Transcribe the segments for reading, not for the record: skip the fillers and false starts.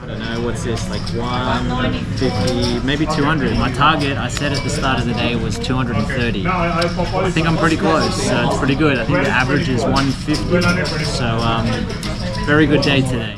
don't know, what's this, like 150, maybe 200. My target I set at the start of the day was 230. I think I'm pretty close, so it's pretty good. I think the average is 150, so very good day today.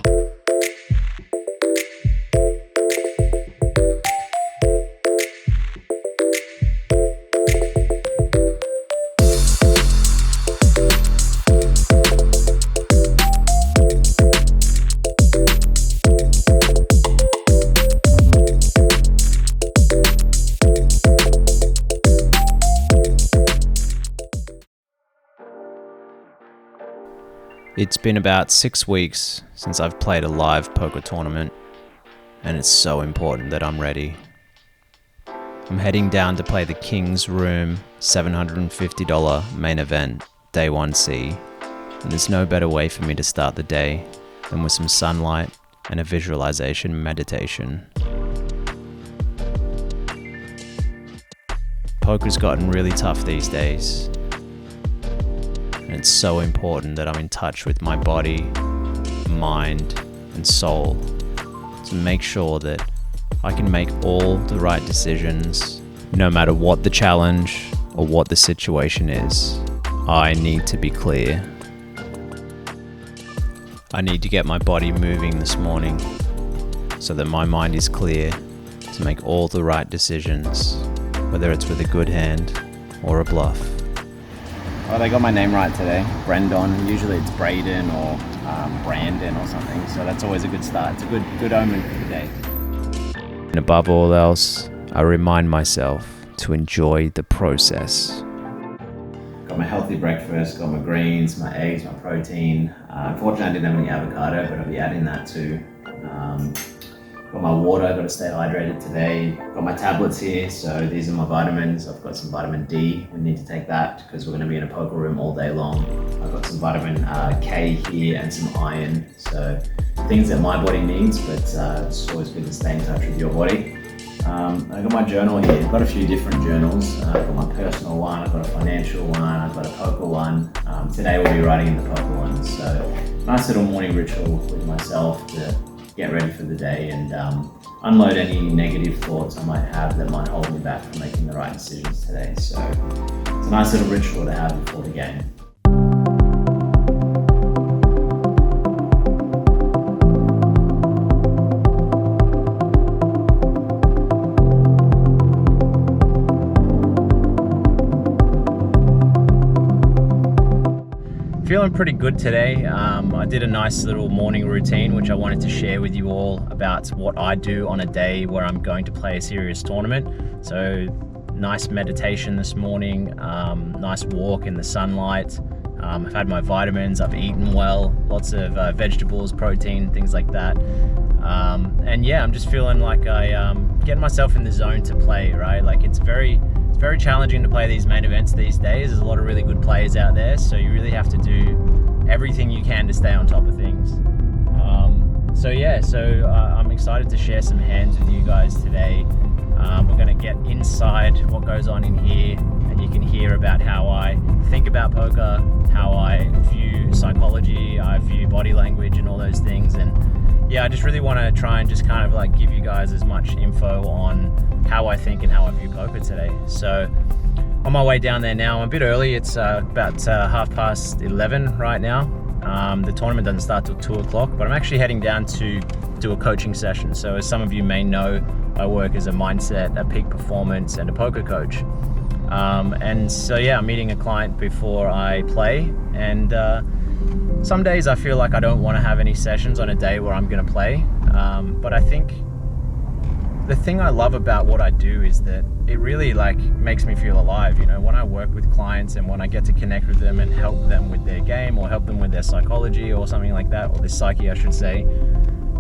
It's been about 6 weeks since I've played a live poker tournament, and it's so important that I'm ready. I'm heading down to play the King's Room $750 main event, Day 1C, and there's no better way for me to start the day than with some sunlight and a visualization meditation. Poker's gotten really tough these days. And it's so important that I'm in touch with my body, mind, and soul to make sure that I can make all the right decisions, no matter what the challenge or what the situation is. I need to be clear. I need to get my body moving this morning so that my mind is clear to make all the right decisions, whether it's with a good hand or a bluff. Well, they got my name right today, Brendon. Usually it's Brayden or Brandon or something, so that's always a good start. It's a good omen for the day. And above all else, I remind myself to enjoy the process. Got my healthy breakfast, got my greens, my eggs, my protein. Unfortunately, I didn't have any avocado, but I'll be adding that too. Got my water, got to stay hydrated today. Got my tablets here, so these are my vitamins. I've got some vitamin D, we need to take that because we're going to be in a poker room all day long. I've got some vitamin K here and some iron, so things that my body needs, but it's always good to stay in touch with your body. I got my journal here. I've got a few different journals. I've got my personal one, I've got a financial one, I've got a poker one. Today we'll be writing in the poker one, so nice little morning ritual with myself to get ready for the day and unload any negative thoughts I might have that might hold me back from making the right decisions today. So it's a nice little ritual to have before the game. Feeling pretty good today. I did a nice little morning routine which I wanted to share with you all about what I do on a day where I'm going to play a serious tournament. So nice meditation this morning, nice walk in the sunlight. I've had my vitamins, I've eaten well, lots of vegetables, protein, things like that. And yeah, I'm just feeling like getting myself in the zone to play, right? Like it's very challenging to play these main events these days. There's a lot of really good players out there, so you really have to do everything you can to stay on top of things. So I'm excited to share some hands with you guys today. We're going to get inside what goes on in here, and you can hear about how I think about poker, how I view psychology, I view body language and all those things. And yeah, I just really want to try and just kind of like give you guys as much info on how I think and how I view poker today. So on my way down there now, I'm a bit early. It's about 11:30 right now. The tournament doesn't start till 2 o'clock, but I'm actually heading down to do a coaching session. So as some of you may know, I work as a mindset, a peak performance, and a poker coach. And so yeah, I'm meeting a client before I play, and some days I feel like I don't want to have any sessions on a day where I'm going to play, but I think the thing I love about what I do is that it really like makes me feel alive. You know, when I work with clients and when I get to connect with them and help them with their game or help them with their psychology or something like that, or their psyche I should say,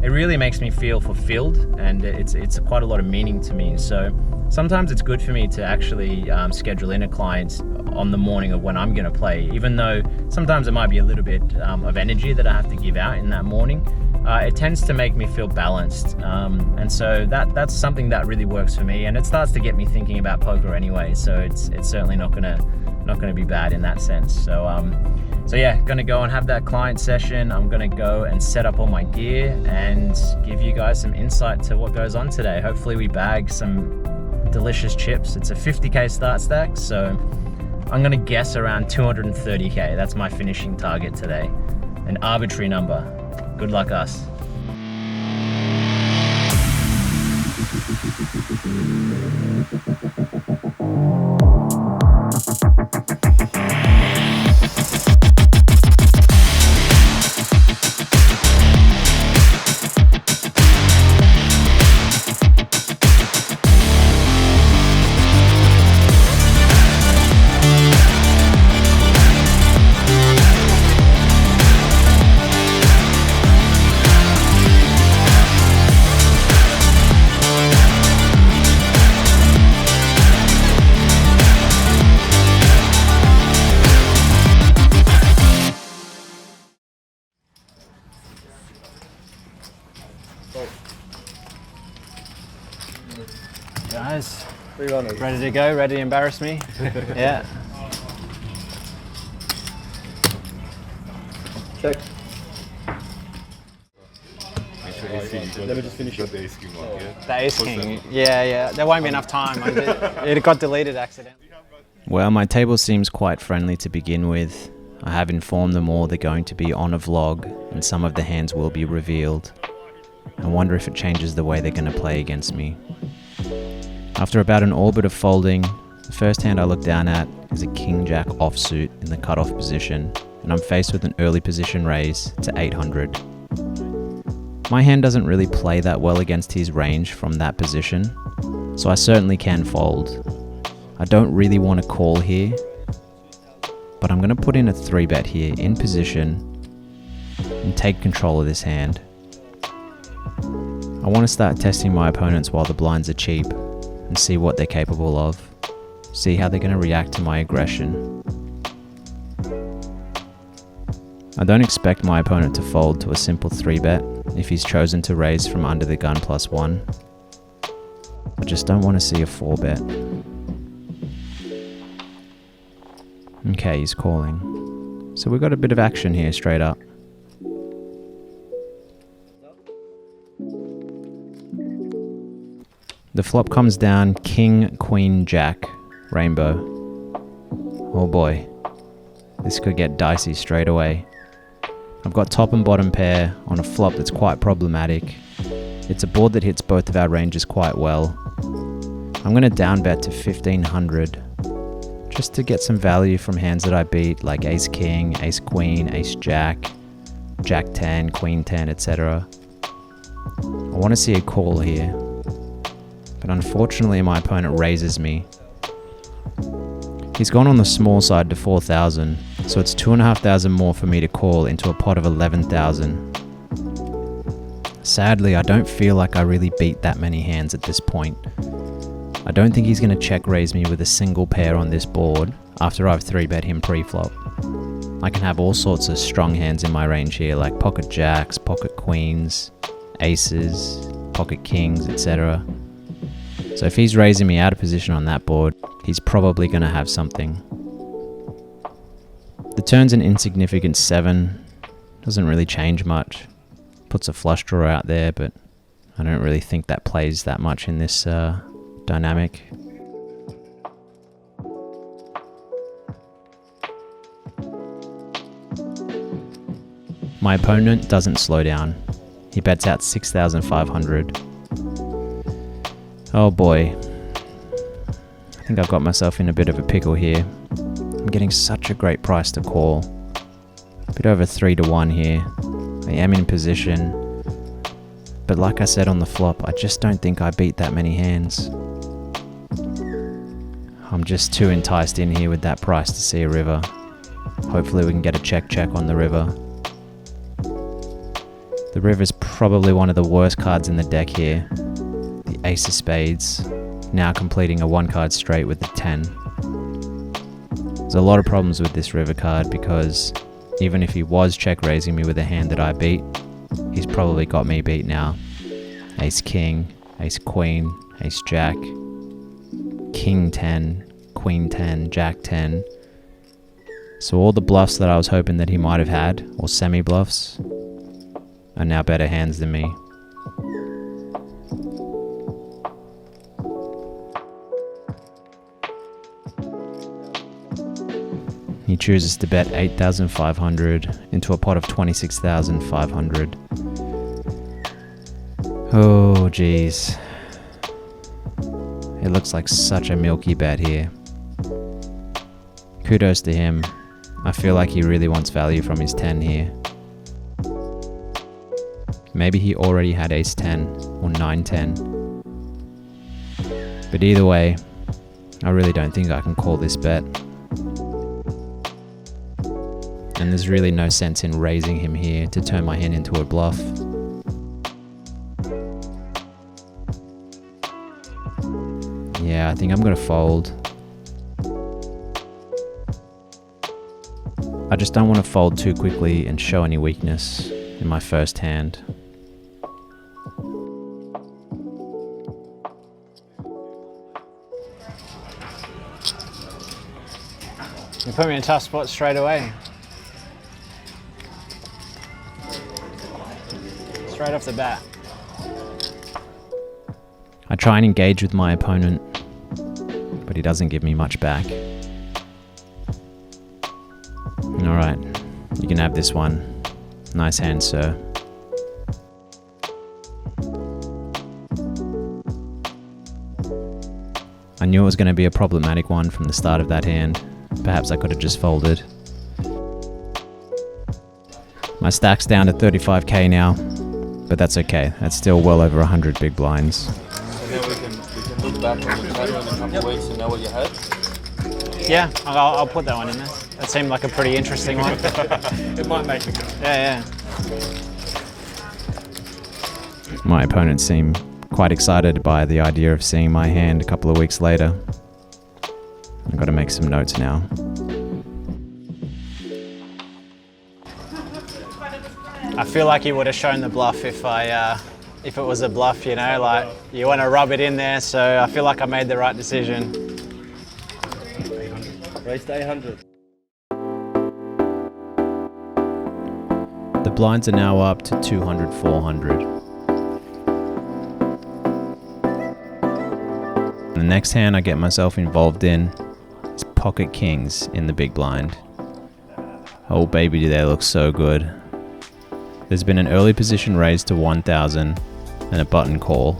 it really makes me feel fulfilled, and it's quite a lot of meaning to me. So sometimes it's good for me to actually schedule in a client on the morning of when I'm going to play, even though sometimes it might be a little bit of energy that I have to give out in that morning. It tends to make me feel balanced, and so that's something that really works for me, and it starts to get me thinking about poker anyway. So it's certainly not gonna be bad in that sense. So So yeah, gonna go and have that client session. I'm gonna go and set up all my gear and give you guys some insight to what goes on today. Hopefully we bag some delicious chips. It's a 50K start stack, so I'm gonna guess around 230K. That's my finishing target today. An arbitrary number. Good luck us. Guys, ready to go? Ready to embarrass me? Yeah. Check. Let me just finish the ace king one, yeah? The ace king. Yeah. There won't be enough time. It got deleted accidentally. Well, my table seems quite friendly to begin with. I have informed them all they're going to be on a vlog, and some of the hands will be revealed. I wonder if it changes the way they're going to play against me. After about an orbit of folding, the first hand I look down at is a king-jack offsuit in the cutoff position, and I'm faced with an early position raise to 800. My hand doesn't really play that well against his range from that position, so I certainly can fold. I don't really want to call here, but I'm going to put in a 3-bet here in position and take control of this hand. I want to start testing my opponents while the blinds are cheap and see what they're capable of, see how they're going to react to my aggression. I don't expect my opponent to fold to a simple 3-bet if he's chosen to raise from under the gun +1. I just don't want to see a 4-bet. Okay, he's calling. So we've got a bit of action here straight up. The flop comes down king, queen, jack, rainbow. Oh boy, this could get dicey straight away. I've got top and bottom pair on a flop that's quite problematic. It's a board that hits both of our ranges quite well. I'm going to down bet to 1500 just to get some value from hands that I beat, like ace king, ace queen, ace jack, jack 10, queen 10, etc. I want to see a call here, but unfortunately my opponent raises me. He's gone on the small side to 4,000, so it's 2,500 more for me to call into a pot of 11,000. Sadly, I don't feel like I really beat that many hands at this point. I don't think he's going to check raise me with a single pair on this board after I've 3-bet him pre-flop. I can have all sorts of strong hands in my range here, like pocket jacks, pocket queens, aces, pocket kings, etc. So if he's raising me out of position on that board, he's probably going to have something. The turn's an insignificant 7, doesn't really change much. Puts a flush draw out there, but I don't really think that plays that much in this dynamic. My opponent doesn't slow down. He bets out 6,500. Oh boy. I think I've got myself in a bit of a pickle here. I'm getting such a great price to call. A bit over 3 to 1 here. I am in position. But like I said on the flop, I just don't think I beat that many hands. I'm just too enticed in here with that price to see a river. Hopefully we can get a check on the river. The river's probably one of the worst cards in the deck here. The ace of spades, now completing a 1-card straight with the 10. There's a lot of problems with this river card because even if he was check raising me with a hand that I beat, he's probably got me beat now. Ace king, ace queen, ace jack, king 10, queen 10, jack 10. So all the bluffs that I was hoping that he might have had, or semi-bluffs, are now better hands than me. He chooses to bet 8,500 into a pot of 26,500. Oh geez. It looks like such a milky bet here. Kudos to him. I feel like he really wants value from his 10 here. Maybe he already had ace 10 or 9-10. But either way, I really don't think I can call this bet. And there's really no sense in raising him here to turn my hand into a bluff. Yeah, I think I'm gonna fold. I just don't want to fold too quickly and show any weakness in my first hand. You put me in a tough spot straight away. Straight off the bat. I try and engage with my opponent, but he doesn't give me much back. Alright, you can have this one. Nice hand, sir. I knew it was going to be a problematic one from the start of that hand. Perhaps I could have just folded. My stack's down to 35k now, but that's okay. That's still well over 100 big blinds. So now we can look back on the pattern in a couple of weeks and know what you had. Yeah, I'll put that one in there. That seemed like a pretty interesting one. It might make it go. Yeah. My opponent seemed quite excited by the idea of seeing my hand a couple of weeks later. I've got to make some notes now. I feel like he would have shown the bluff if it was a bluff, you know, like you want to rub it in there, so I feel like I made the right decision. Raised 800. The blinds are now up to 200, 400. The next hand I get myself involved in is pocket kings in the big blind. Oh baby, do they look so good. There's been an early position raised to 1,000 and a button call.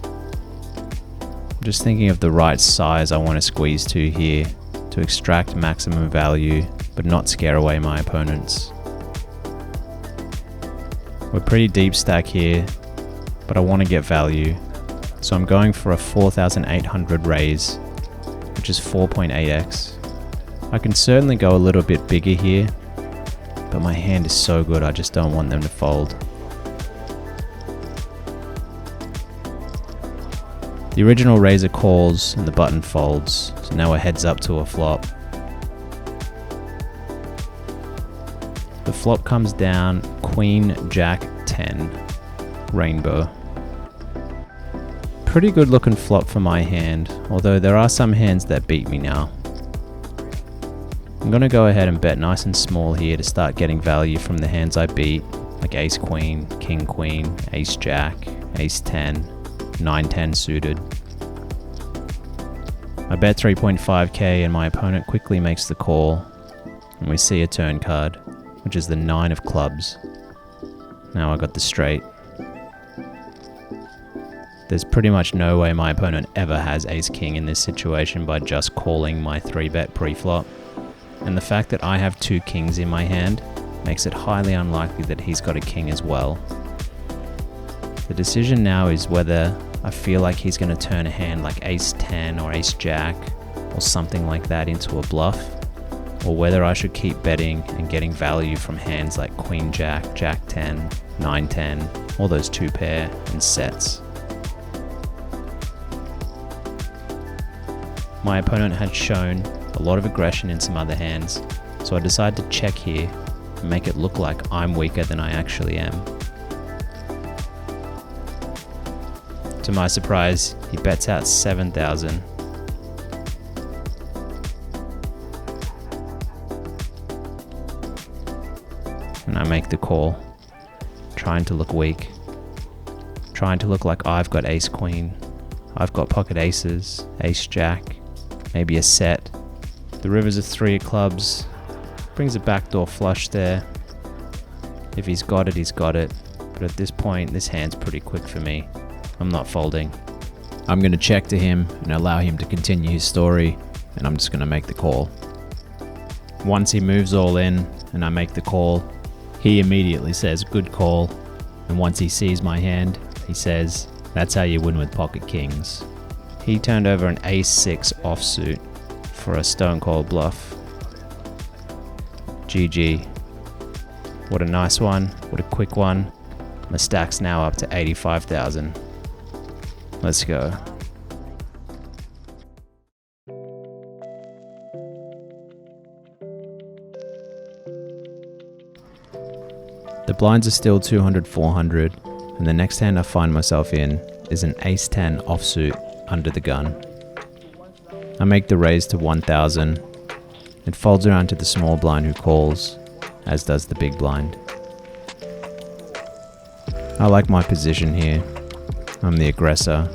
I'm just thinking of the right size I want to squeeze to here to extract maximum value but not scare away my opponents. We're pretty deep stack here, but I want to get value, so I'm going for a 4,800 raise, which is 4.8x. I can certainly go a little bit bigger here, but my hand is so good I just don't want them to fold. The original raiser calls and the button folds, so now we're heads up to a flop. The flop comes down Queen Jack 10 Rainbow. Pretty good looking flop for my hand, although there are some hands that beat me now. I'm gonna go ahead and bet nice and small here to start getting value from the hands I beat, like Ace Queen, King Queen, Ace Jack, Ace 10, 9-10 suited. I bet 3.5k and my opponent quickly makes the call, and we see a turn card, which is the 9 of clubs. Now I got the straight. There's pretty much no way my opponent ever has Ace King in this situation by just calling my 3-bet pre-flop, and the fact that I have 2 kings in my hand makes it highly unlikely that he's got a king as well. The decision now is whether I feel like he's going to turn a hand like Ace 10 or Ace Jack or something like that into a bluff, or whether I should keep betting and getting value from hands like Queen Jack, Jack 10, 9-10, all those 2 pair and sets. My opponent had shown a lot of aggression in some other hands, so I decided to check here and make it look like I'm weaker than I actually am. To my surprise, he bets out 7,000. I make the call, trying to look weak, trying to look like I've got ace queen, I've got pocket aces, ace jack, maybe a set. The river's a 3 of clubs, brings a backdoor flush there. If he's got it, he's got it. But at this point, this hand's pretty quick for me. I'm not folding. I'm going to check to him and allow him to continue his story, and I'm just going to make the call. Once he moves all in and I make the call, he immediately says, good call. And once he sees my hand, he says, that's how you win with pocket kings. He turned over an ace-6 offsuit for a stone cold bluff. GG. What a nice one, what a quick one. My stack's now up to 85,000. Let's go. The blinds are still 200, 400, and the next hand I find myself in is an ace-10 offsuit under the gun. I make the raise to 1,000. It folds around to the small blind who calls, as does the big blind. I like my position here. I'm the aggressor.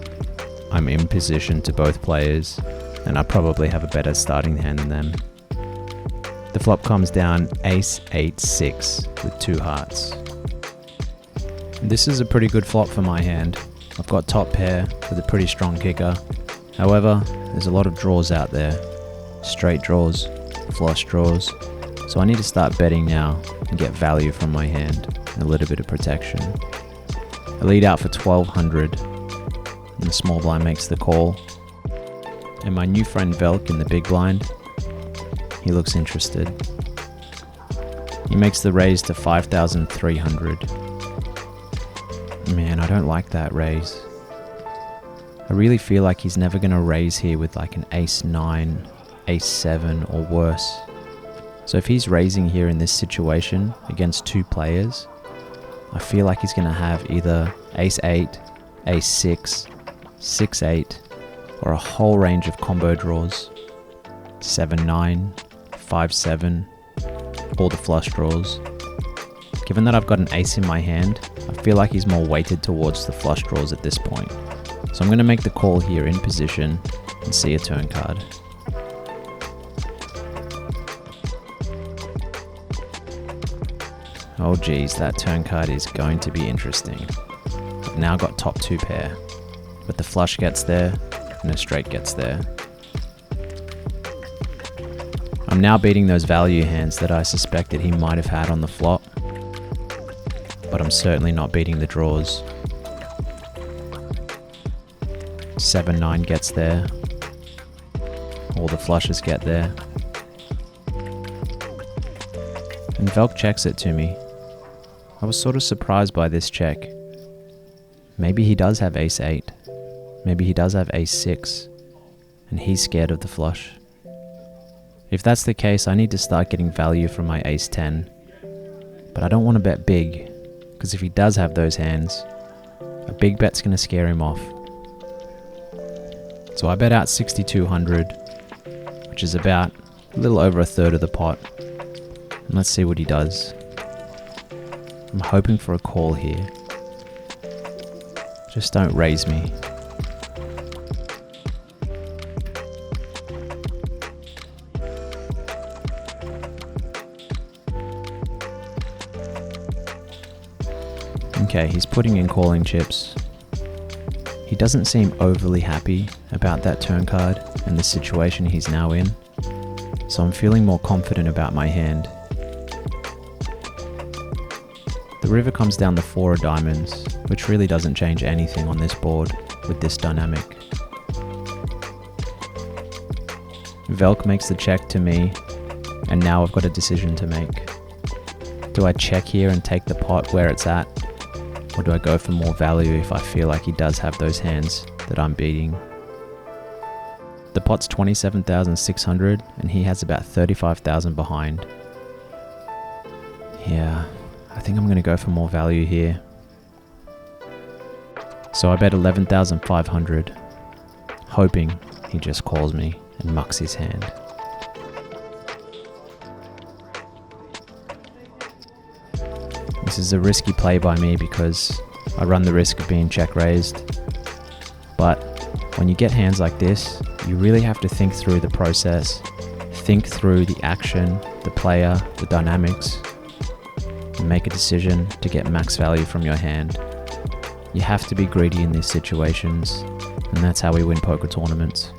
I'm in position to both players, and I probably have a better starting hand than them. The flop comes down ace-8-6 with 2 hearts. This is a pretty good flop for my hand. I've got top pair with a pretty strong kicker. However, there's a lot of draws out there. Straight draws, flush draws. So I need to start betting now and get value from my hand and a little bit of protection. I lead out for 1,200 and the small blind makes the call. And my new friend Velk in the big blind, he looks interested. He makes the raise to 5,300. Man, I don't like that raise. I really feel like he's never going to raise here with like an ace-9, ace-7 or worse. So if he's raising here in this situation against 2 players, I feel like he's going to have either ace-8, ace-6, 6-8, or a whole range of combo draws. 7-9, 5-7, all the flush draws. Given that I've got an ace in my hand, I feel like he's more weighted towards the flush draws at this point. So I'm going to make the call here in position and see a turn card. Oh geez, that turn card is going to be interesting. I've now got top 2 pair, but the flush gets there and a straight gets there. I'm now beating those value hands that I suspected he might have had on the flop, but I'm certainly not beating the draws. 7-9 gets there. All the flushes get there. And Velk checks it to me. I was sort of surprised by this check. Maybe he does have ace-8. Maybe he does have ace-6. And he's scared of the flush. If that's the case, I need to start getting value from my ace-10. But I don't want to bet big, because if he does have those hands, a big bet's going to scare him off. So I bet out 6,200, which is about a little over a third of the pot. And let's see what he does. I'm hoping for a call here. Just don't raise me. Okay, he's putting in calling chips. He doesn't seem overly happy about that turn card and the situation he's now in, so I'm feeling more confident about my hand. The river comes down the 4 of diamonds, which really doesn't change anything on this board with this dynamic. Velk makes the check to me, and now I've got a decision to make. Do I check here and take the pot where it's at? Or do I go for more value if I feel like he does have those hands that I'm beating? The pot's 27,600 and he has about 35,000 behind. Yeah, I think I'm going to go for more value here. So I bet 11,500, hoping he just calls me and mucks his hand. This is a risky play by me because I run the risk of being check raised. But when you get hands like this, you really have to think through the process, think through the action, the player, the dynamics, and make a decision to get max value from your hand. You have to be greedy in these situations, and that's how we win poker tournaments.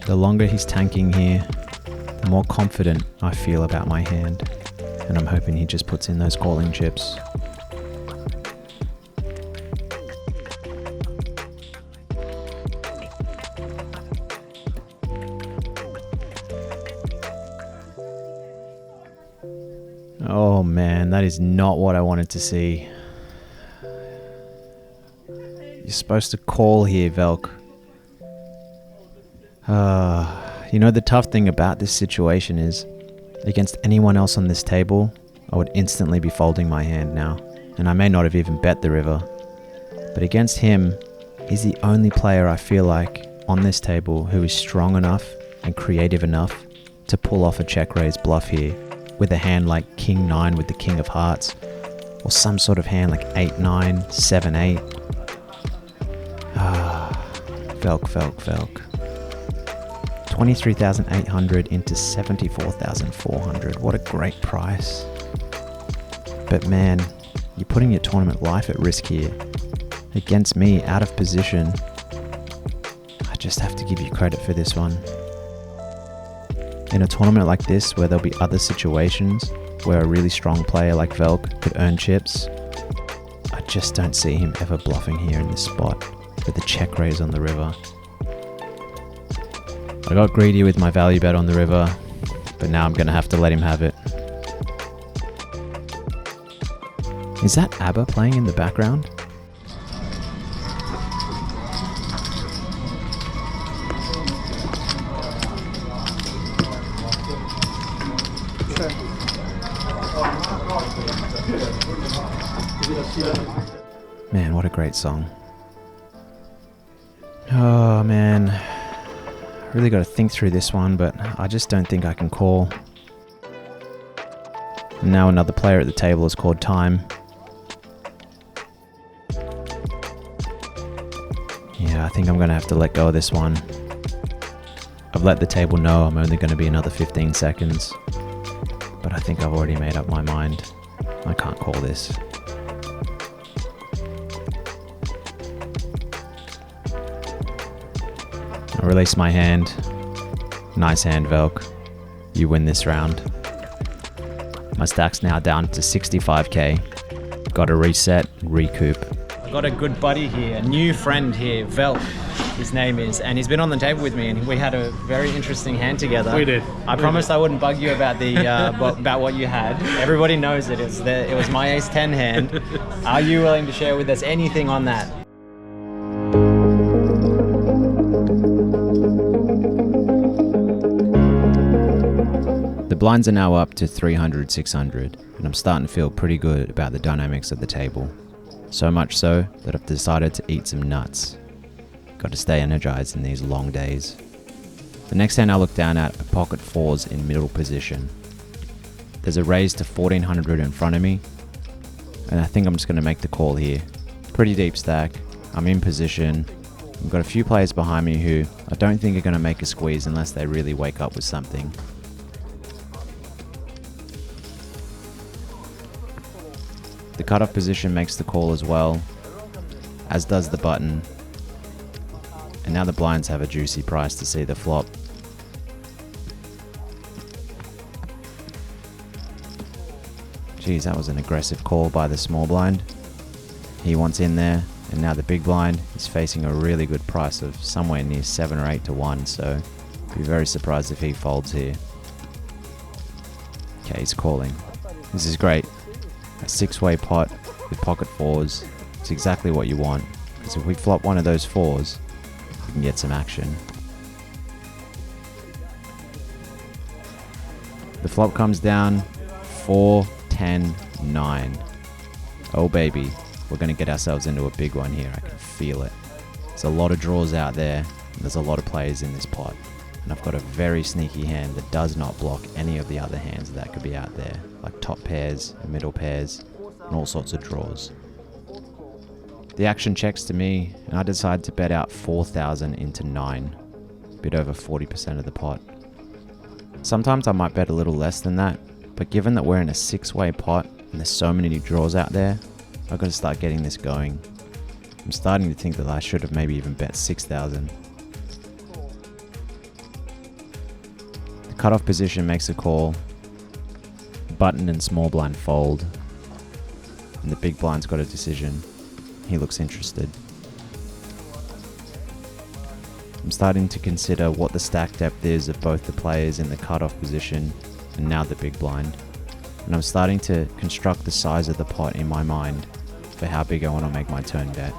The longer he's tanking here, the more confident I feel about my hand, and I'm hoping he just puts in those calling chips. Oh man, that is not what I wanted to see. You're supposed to call here, Velk. You know, the tough thing about this situation is, against anyone else on this table, I would instantly be folding my hand now, and I may not have even bet the river. But against him, he's the only player I feel like on this table who is strong enough and creative enough to pull off a check raise bluff here, with a hand like King 9 with the King of Hearts, or some sort of hand like 8-9, 7-8. Velk. 23,800 into 74,400. What a great price. But man, you're putting your tournament life at risk here. Against me, out of position. I just have to give you credit for this one. In a tournament like this, where there'll be other situations where a really strong player like Velk could earn chips, I just don't see him ever bluffing here in this spot with the check raise on the river. I got greedy with my value bet on the river, but now I'm going to have to let him have it. Is that ABBA playing in the background? Man, what a great song. Oh man, really got to think through this one, but I just don't think I can call. And now another player at the table has called time. Yeah, I think I'm going to have to let go of this one. I've let the table know I'm only going to be another 15 seconds, but I think I've already made up my mind. I can't call this. I release my hand. Nice hand, Velk. You win this round. My stack's now down to 65k. Got to reset, recoup. I got a good buddy here, a new friend here, Velk, his name is, and he's been on the table with me, and we had a very interesting hand together. We did. I promised I wouldn't bug you about the about what you had. Everybody knows it. It was my ace-10 hand. Are you willing to share with us anything on that? The blinds are now up to 300, 600, and I'm starting to feel pretty good about the dynamics of the table. So much so that I've decided to eat some nuts. Got to stay energized in these long days. The next hand I look down at are pocket fours in middle position. There's a raise to 1400 in front of me, and I think I'm just going to make the call here. Pretty deep stack, I'm in position. I've got a few players behind me who I don't think are going to make a squeeze unless they really wake up with something. The cutoff position makes the call as well, as does the button. And now the blinds have a juicy price to see the flop. Geez, that was an aggressive call by the small blind. He wants in there, and now the big blind is facing a really good price of somewhere near 7 or 8 to 1, so I'd be very surprised if he folds here. Okay, he's calling. This is great. A 6-way pot with pocket fours. It's exactly what you want, because if we flop one of those fours, we can get some action. The flop comes down 4, 10, 9. Oh baby, we're going to get ourselves into a big one here. I can feel it. There's a lot of draws out there, and there's a lot of players in this pot. and I've got a very sneaky hand that does not block any of the other hands that could be out there, like top pairs and middle pairs and all sorts of draws. The action checks to me, and I decide to bet out 4,000 into 9, a bit over 40% of the pot. Sometimes I might bet a little less than that, but given that we're in a 6-way pot and there's so many draws out there, I've got to start getting this going. I'm starting to think that I should have maybe even bet 6,000. The cutoff position makes a call. Button and small blind fold, and the big blind's got a decision. He looks interested. I'm starting to consider what the stack depth is of both the players in the cutoff position and now the big blind. And I'm starting to construct the size of the pot in my mind for how big I want to make my turn bet.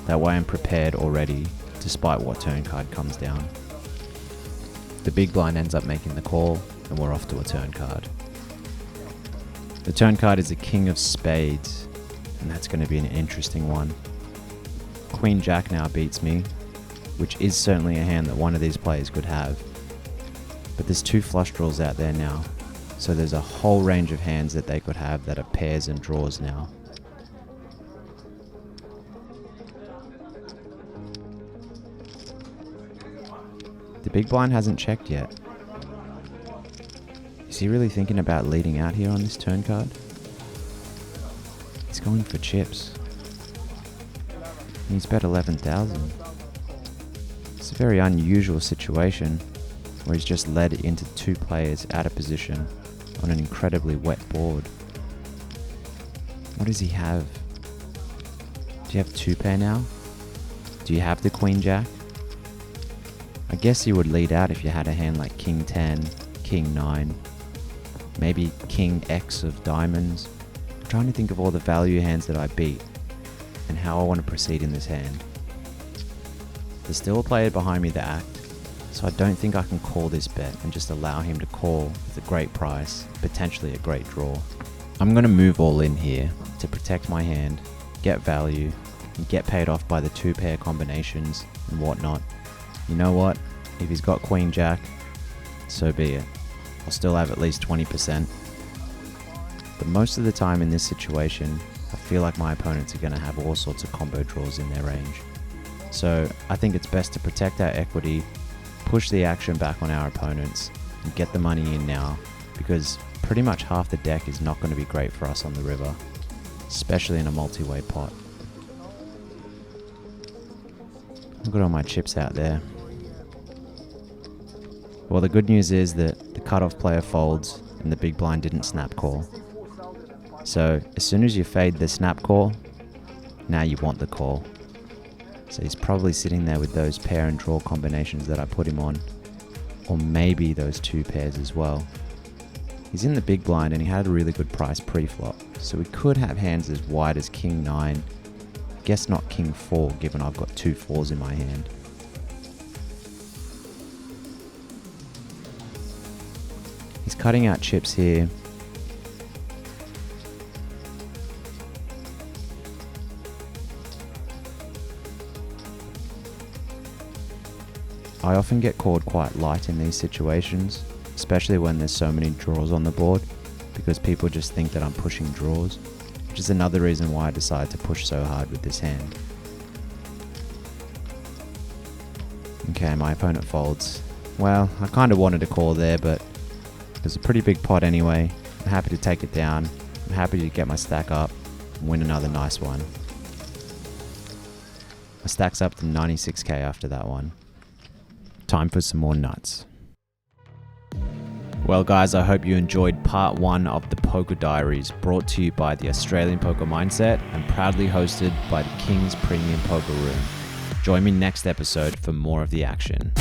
That way I'm prepared already despite what turn card comes down. The big blind ends up making the call and we're off to a turn card. The turn card is the king of spades, and that's going to be an interesting one. Queen Jack now beats me, which is certainly a hand that one of these players could have. But there's 2 flush draws out there now, so there's a whole range of hands that they could have that are pairs and draws now. The big blind hasn't checked yet. Is he really thinking about leading out here on this turn card? He's going for chips. And he's bet 11,000. It's a very unusual situation where he's just led into 2 players out of position on an incredibly wet board. What does he have? Do you have 2 pair now? Do you have the Queen Jack? I guess you would lead out if you had a hand like King 10, King 9, maybe King X of diamonds. I'm trying to think of all the value hands that I beat and how I want to proceed in this hand. There's still a player behind me that act, so I don't think I can call this bet and just allow him to call with a great price, potentially a great draw. I'm going to move all in here to protect my hand, get value, and get paid off by the 2 pair combinations and whatnot. You know what? If he's got Queen Jack, so be it. I'll still have at least 20%. But most of the time in this situation, I feel like my opponents are going to have all sorts of combo draws in their range. So I think it's best to protect our equity, push the action back on our opponents, and get the money in now, because pretty much half the deck is not going to be great for us on the river, especially in a multi-way pot. I've got all my chips out there. Well, the good news is that the cutoff player folds and the big blind didn't snap call. So as soon as you fade the snap call, now you want the call. So he's probably sitting there with those pair and draw combinations that I put him on, or maybe those 2 pairs as well. He's in the big blind and he had a really good price pre-flop, so we could have hands as wide as King 9. Guess not King 4, given I've got 2 4s in my hand. He's cutting out chips here. I often get called quite light in these situations, especially when there's so many draws on the board, because people just think that I'm pushing draws, which is another reason why I decided to push so hard with this hand. Okay, my opponent folds. Well, I kind of wanted to call there, but it was a pretty big pot anyway. I'm happy to take it down. I'm happy to get my stack up and win another nice one. My stack's up to 96k after that one. Time for some more nuts. Well guys, I hope you enjoyed part 1 of the Poker Diaries, brought to you by the Australian Poker Mindset and proudly hosted by the King's Premium Poker Room. Join me next episode for more of the action.